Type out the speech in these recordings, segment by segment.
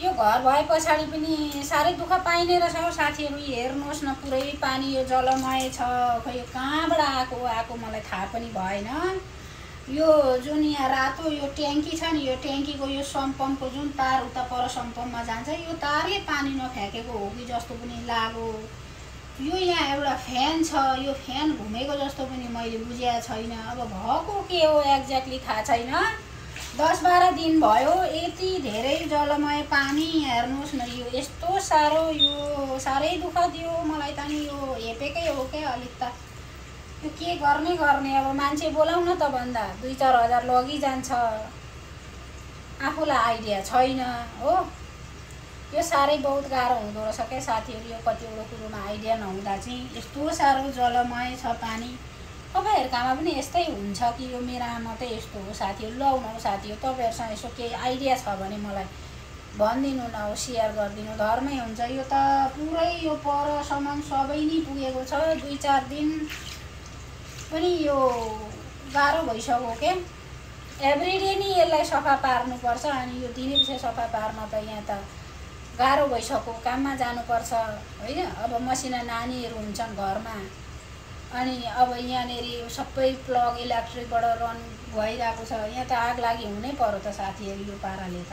यो घर भए पछाडि पनि साह्रै दुःख पाइने रहेछ साथीहरू। हेर्नुहोस् न, पुरै पानी यो जलमय छ। खै यो कहाँबाट आएको मलाई थाहा पनि भएन। यो जुन यहाँ रातो यो ट्याङ्की छ नि, यो ट्याङ्कीको यो सम्पमको जुन तार उता पर सम्पममा जान्छ, यो तारले पानी नफ्याँकेको हो कि जस्तो पनि लाग्यो। यो यहाँ एउटा फ्यान छ, यो फ्यान घुमेको जस्तो पनि मैले बुझेको छैन। अब भएको के हो एक्ज्याक्टली थाहा छैन। 10-12 दिन भयो यति धेरै जलमय पानी। हेर्नुहोस् न, यो यस्तो साह्रो, यो साह्रै दुःख दियो मलाई त नि। यो हेपेकै हो क्या अलिक त। यो के गर्ने अब मान्छे बोलाउन त भन्दा 2-4 हजार लगिजान्छ। आफूलाई आइडिया छैन हो। यो साह्रै बहुत गाह्रो हुँदो रहेछ क्या साथीहरू। यो कतिवटा कुरोमा आइडिया नहुँदा चाहिँ यस्तो साह्रो जलमय छ पानी। तपाईँहरूकामा पनि यस्तै हुन्छ कि यो मेरामा मात्रै यस्तो हो साथीहरू? ल न साथीहरू, तपाईँहरूसँग यसो केही आइडिया छ भने मलाई भनिदिनु न, हो सेयर गरिदिनु, धर्मै हुन्छ। यो त पुरै यो परसम्म सबै नै पुगेको छ। 2-4 दिन पनि यो गाह्रो भइसक्यो क्या। एभ्रिडे नै यसलाई सफा पार्नुपर्छ। अनि यो दिनै पछि सफा पार्न त यहाँ त गाह्रो भइसक्यो। काममा जानुपर्छ होइन। अब मसिना नानीहरू हुन्छन् घरमा। अनि अब यहाँनिर सबै प्लग इलेक्ट्रिकबाट रन भइरहेको छ। यहाँ त आग लागि हुनै पर्यो त साथीहरू। यो पाराले त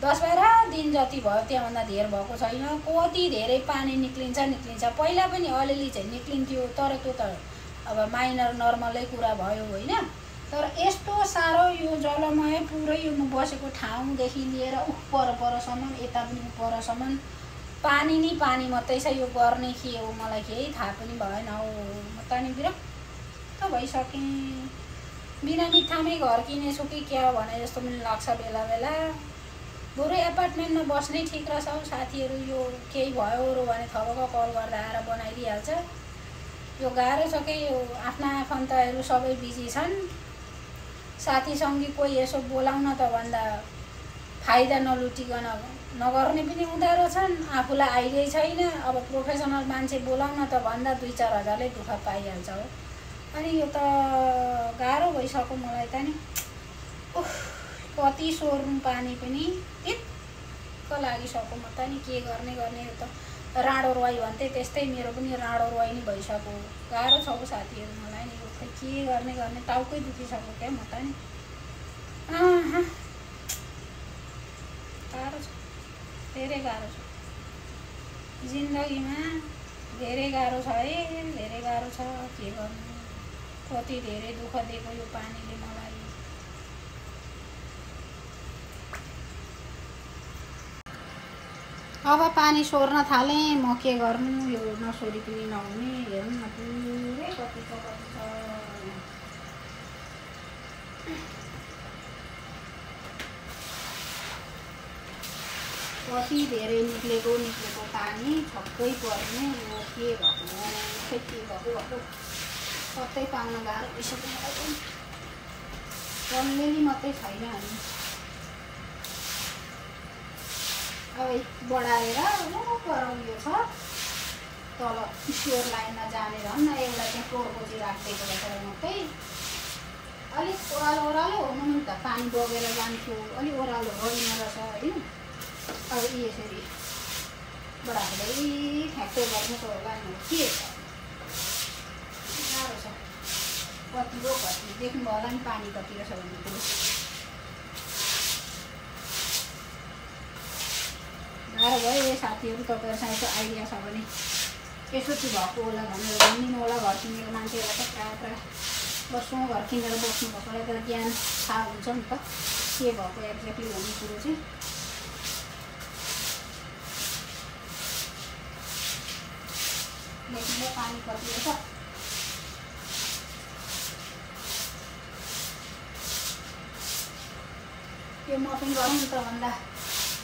10-12 दिन जति भयो, त्यहाँभन्दा धेर भएको छैन। कति धेरै पानी निक्लिन्छ। पहिला पनि अलिअलि चाहिँ निक्लिन्थ्यो, तर त्यो त अब माइनर नर्मलै कुरा भयो होइन। तर यस्तो साह्रो यो जलमय पुरै यो म बसेको ठाउँदेखि लिएर परसम्म, यता पनि परसम्म पानी नै पानी मात्रै छ। यो गर्ने के हो मलाई केही थाहा पनि भएन हो। म त नि विरक्त भइसकेँ। बिना मिठामै घर किनेछु कि क्या भने जस्तो पनि लाग्छ बेला बेला। बरु एपार्टमेन्टमा बस्नै ठिक रहेछ हौ साथीहरू। यो केही भयो भने थपक्क कल गर्दा आएर बनाइदिइहाल्छ। यो गाह्रो छ कि यो आफ्ना आफन्तहरू सबै बिजी छन्। साथीसँगी कोही यसो बोलाउन त भन्दा फाइदा नलुटिकन नगर्ने पनि हुँदो रहेछन्। आफूलाई आइडिया छैन। अब प्रोफेसनल मान्छे बोलाउन त भन्दा 2-4 हजारले दुःख पाइहाल्छ हो। अनि यो त गाह्रो भइसक्यो मलाई त नि। कति सोर्नु पानी पनि टिक्क लागिसक्यो। म त नि के गर्ने यो त राडो रुवाई भन्थे त्यस्तै मेरो पनि राडो रुवाई नै भइसक्यो। गाह्रो छ हौ साथीहरू मलाई नि। यो खै के गर्ने टाउकै दुखिसक्यो क्या म त नि। गाह्रो छ, धेरै गाह्रो छ जिन्दगीमा। धेरै गाह्रो छ है, धेरै गाह्रो छ। के गर्नु, कति धेरै दुःख दिएको यो पानीले मलाई। अब पानी सोर्न थालेँ म। के गर्नु, यो नसोरी पनि नहुने। हेर्नु न पुरै कति छ। कति धेरै निक्लेको पानी छक्कै पर्ने। यो के भएको खै के भएको कतै पाउन गाह्रो भइसक्यो मलाई पनि। अलिअलि मात्रै छैन। अनि अब बढाएर पर उयो छ तल स्योर लाइनमा जाने धन्न एउटा चाहिँ टोडको चाहिँ राखिदिएको रहेछ मात्रै। अलिक ओह्रालो हुनु नि त, पानी बगेर जान्थ्यो। अलिक ओह्रालो होइन रहेछ होइन। अब यसरी बढाउँदै फ्याक्टो गर्नु त होला नि। के गाह्रो छ। कति हो कति देख्नु होला नि पानी कति रहेछ भन्ने कुरो। गाह्रो भयो साथीहरू। तपाईँहरूसँग यसो आइडिया छ भने यसो चाहिँ भएको होला भनेर भनिदिनु होला। घर किनेको मान्छेहरूलाई त प्रायः बस्नु, घर किनेर बस्नु भएकोलाई त ज्ञान थाहा हुन्छ नि त के भएको एक्ज्याक्टली भन्ने कुरो चाहिँ। देखिन्छ पानी कति रहेछ। यो मपिङ गरौँ त भन्दा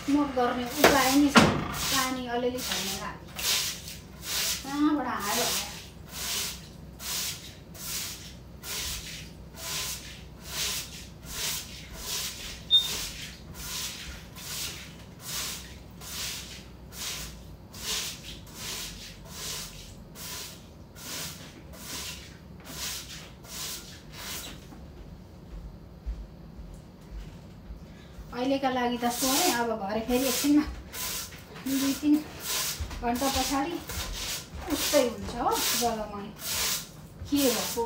मोप गर्ने उपाय नै छ। पानी अलिअलि छैन कहाँबाट आयो। अहिलेका लागि त सोरेँ। अब भरे फेरि एकछिनमा 2-3 घन्टा पछाडि उस्तै हुन्छ हो जलमय। के भएको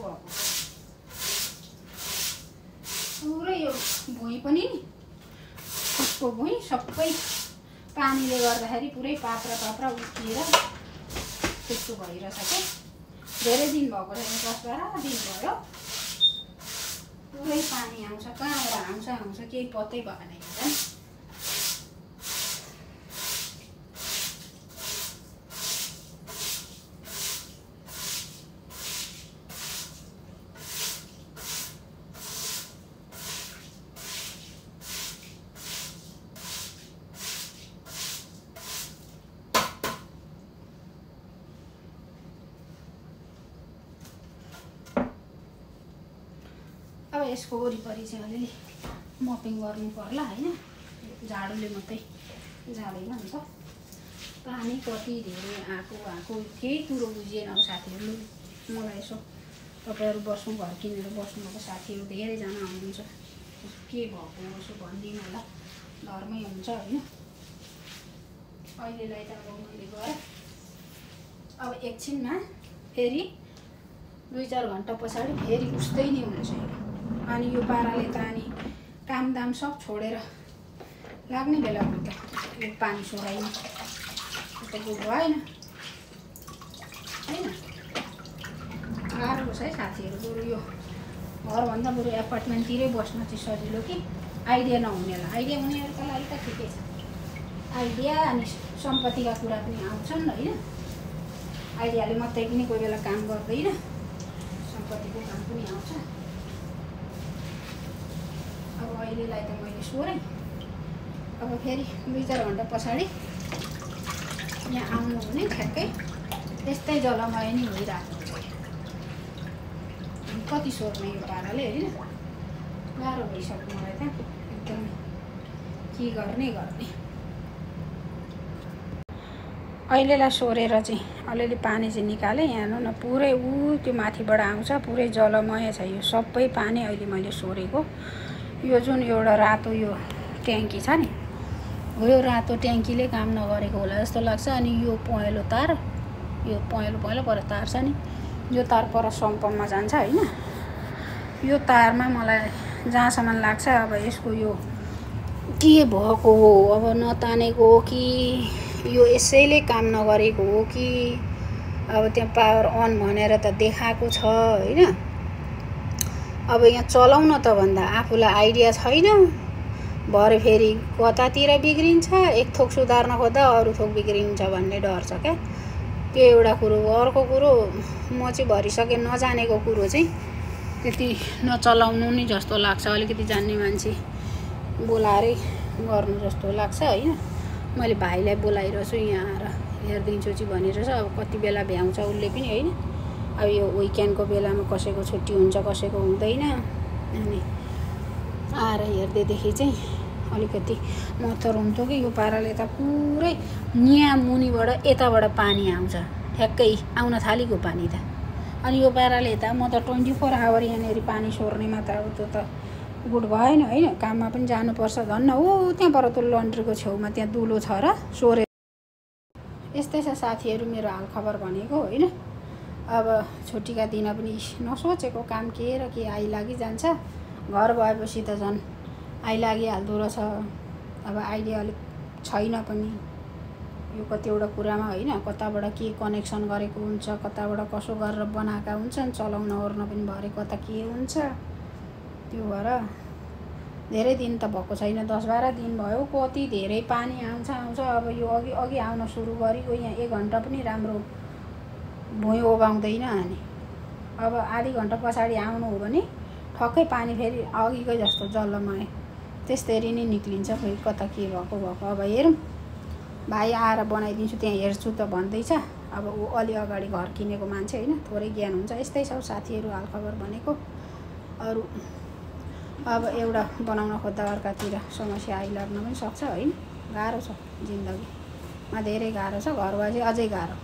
पुरै यो भुइँ पनि नि उसको भुइँ सबै पानीले गर्दाखेरि पुरै पाप्रा उठिएर त्यस्तो भइरहेछ क्या। धेरै दिन भएको छैन, 10-12 दिन भयो। पुरै पानी आउँछ, कहाँबाट आउँछ केही पत्तै भएन हेर। अब यसको वरिपरि चाहिँ अलिअलि मपिङ गर्नु पर्ला होइन। झाडुले मात्रै झाडेन हुन्छ। पानी कति धेरै आएको केही कुरो बुझिएन। अब साथीहरूले मलाई यसो तपाईँहरू बस्नु घर किनेर बस्नुभएको साथीहरू धेरैजना आउनुहुन्छ, के भएको यसो भनिदिनु होला, घरमै हुन्छ होइन। अहिलेलाई त अब मैले गरेँ। अब एकछिनमा फेरि 2-4 घन्टा पछाडि फेरि उस्तै नै हुन्छ। अनि यो पाराले त अनि कामदाम सब छोडेर लाग्ने बेला त यो पानी सोराइनु त भएन होइन। गाह्रो छ है साथीहरू। बरु यो घरभन्दा बरु एपार्टमेन्टतिरै बस्न चाहिँ सजिलो कि आइडिया नहुनेलाई। आइडिया हुनेहरूका लागि त ठिकै छ। आइडिया अनि सम्पत्तिका कुरा पनि आउँछन् होइन। आइडियाले मात्रै पनि कोही बेला काम गर्दैन, सम्पत्तिको काम पनि आउँछ। अब अहिलेलाई त मैले सोरेँ। अब फेरि 2-4 घन्टा पछाडि यहाँ आउनु भने ठ्याक्कै यस्तै जलमय नै भइरहेको हुन्छ। कति सोर्ने यो पाराले होइन। गाह्रो भइसक्यो मलाई त एकदमै। के गर्ने। अहिलेलाई सोरेर चाहिँ अलिअलि पानी चाहिँ निकालेँ। यहाँ हेर्नु न पुरै त्यो माथिबाट आउँछ, पुरै जलमय छ यो सबै पानी अहिले मैले सोरेको। यो जुन एउटा रातो यो ट्याङ्की छ नि, यो रातो ट्याङ्कीले काम नगरेको होला जस्तो लाग्छ। अनि यो पहेँलो तार, यो पहेँलो पर तार छ नि, यो तार पर सम्पमा जान्छ होइन। यो तारमा मलाई जहाँसम्म लाग्छ अब यसको यो के भएको हो, अब नतानेको हो कि यो यसैले काम नगरेको हो कि अब त्यहाँ पावर अन भनेर त देखाएको छ होइन। अब यहाँ चलाउन त भन्दा आफूलाई आइडिया छैन। भरे फेरि कतातिर बिग्रिन्छ, एक थोक सुधार्न खोज्दा अरू थोक बिग्रिन्छ भन्ने डर छ क्या। त्यो एउटा कुरो। अर्को कुरो म चाहिँ भरिसके नजानेको कुरो चाहिँ त्यति नचलाउनु नि जस्तो लाग्छ। अलिकति जान्ने मान्छे बोलाएरै गर्नु जस्तो लाग्छ होइन। मैले भाइलाई बोलाइरहेछु यहाँ आएर हेरिदिन्छु चाहिँ भनिरहेछ। अब कति बेला भ्याउँछ उसले पनि होइन। अब यो विकेन्डको बेलामा कसैको छुट्टी हुन्छ कसैको हुँदैन। अनि आएर हेर्दैदेखि चाहिँ अलिकति म त रुन्थ्यो कि यो पाराले त पुरै यहाँ मुनिबाट यताबाट पानी आउँछ, ठ्याक्कै आउन थालेको पानी त। अनि यो पाराले त म त 24 आवर यहाँनिर पानी सोर्नेमा त अब त्यो त गुड भएन होइन। काममा पनि जानुपर्छ। धन्न हो त्यहाँ पर त्यो लन्ड्रीको छेउमा त्यहाँ दुलो छ र सोरे। यस्तै छ साथीहरू मेरो हालखबर भनेको होइन। अब छुट्टीका दिन पनि नसोचेको काम के र के आइलागि जान्छ। घर भएपछि त झन् आइलागिहाल्दो रहेछ। अब आइडिया अलिक छैन पनि यो कतिवटा कुरामा होइन। कताबाट के कनेक्सन गरेको हुन्छ, कताबाट कसो गरेर बनाएका हुन्छन्, चलाउन ओर्न पनि भरे कता के हुन्छ। त्यो भएर धेरै दिन त भएको छैन, 10-12 दिन भयो। कति धेरै पानी आउँछ। अब यो अघि आउन सुरु गरेको यहाँ 1 घन्टा पनि राम्रो भुइँ ओगाउँदैन। अनि अब आधी घन्टा पछाडि आउनु हो भने ठक्कै पानी फेरि अघिकै जस्तो जलमय त्यस्तरी नै निक्लिन्छ। फेरि कता के भएको। अब हेरौँ, भाइ आएर बनाइदिन्छु त्यहाँ हेर्छु त भन्दैछ। अब ऊ अलि अगाडि घर किनेको मान्छे होइन, थोरै ज्ञान हुन्छ। यस्तै छ साथीहरू हालखबर भनेको। अरू अब एउटा बनाउन खोज्दा अर्कातिर समस्या आइलाग्न पनि सक्छ होइन। गाह्रो छ जिन्दगीमा, धेरै गाह्रो छ। घर भएपछि अझै गाह्रो।